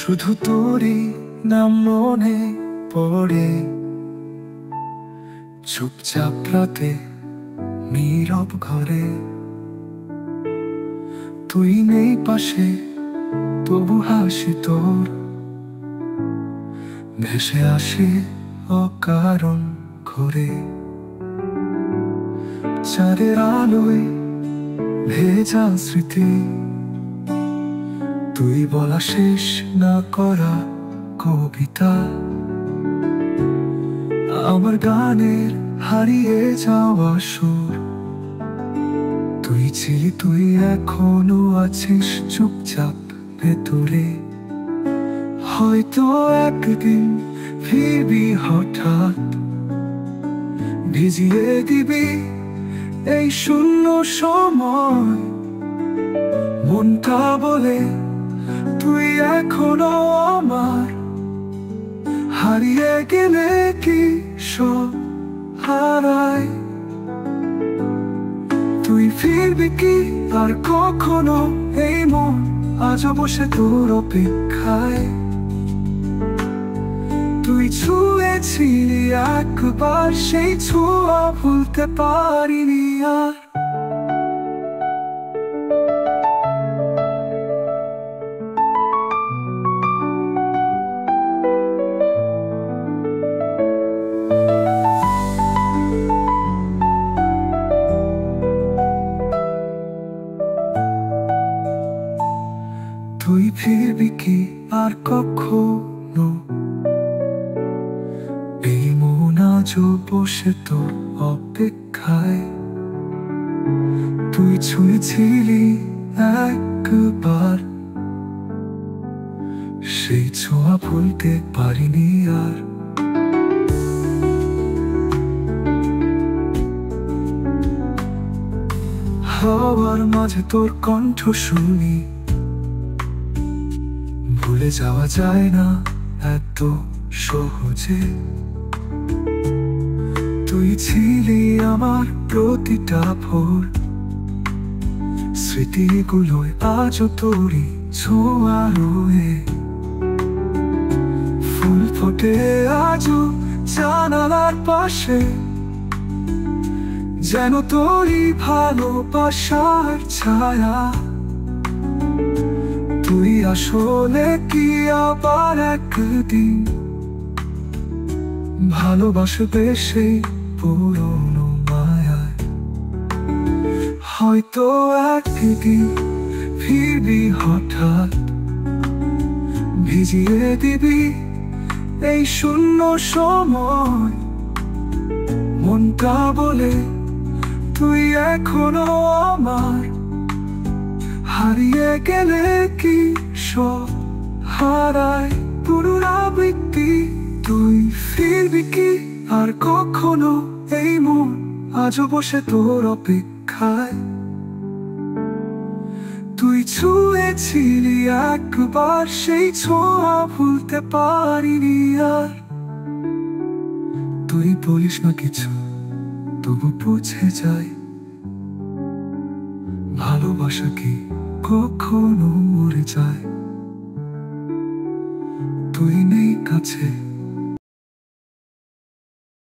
শুধু তোরই নাম মনে পড়ে, চুপচাপ রাতে নীরব ঘরে। তুই নেই পাশে, তবু হাসি তোর ভেসে আসে অকারণ ঘরে। চাঁদের আলোয় ভেজা স্মৃতি, তুই বলা শেষ না করা কবিতা। আমার গানের হারিয়ে যাওয়া সুর, তুই ছিলি, তুই এখনো আছিস চুপচাপ ভেতরে। হয়তো একদিন ফিরবি হঠাৎ, ভিজিয়ে দিবি এই শূন্য সময়। মনটা বলে তুই এখনো আমার, হারিয়ে গেলে কি সব হারায়? তুই ফিরবি কি আর কখনো? এই মন আজও বসে তোর অপেক্ষায়। তুই ছুঁয়েছিলি একবার, সেই ছোঁয়া ভুলতে পারিনি আর। তুই ফিরবি কি আর কখনো? এই মন আজও বসে তোর অপেক্ষায়। তুই ছুঁয়েছিলি একবার, সেই ছোঁয়া ভুলতে পারিনি আর। হাওয়ার মাঝে তোর কণ্ঠ শুনি, ভুলে যাওয়া যায় না এত সহজে। তুই ছিলি আমার প্রতিটা ভোর, স্মৃতিগুলোয় আজও তোরই ছোঁয়া রয়ে। ফুল ফোটে আজও জানালার পাশে, যেন তোরই ভালোবাসার ছায়া। তুই আসলে কি আবার একদিন ভালোবাসবে সেই পুরনো মায়ায়? হয়তো একদিন ফিরবি হঠাৎ, ভিজিয়ে দিবি এই শূন্য সময়। মনটা বলে তুই এখনো আমার, হারিয়ে গেলে কি সব হারায়? পুনরাবৃত্তি, তুই ফিরবি কি আর কখনো? এই মন আজও বসে তোর অপেক্ষায়। তুই ছুঁয়েছিলি একবার, সেই ছোঁয়া ভুলতে পারিনি আর। তুই বলিস না কিছু, তবু বুঝে যাই, ভালোবাসা কি কখনো মরে যায়? তুই নেই কাছে,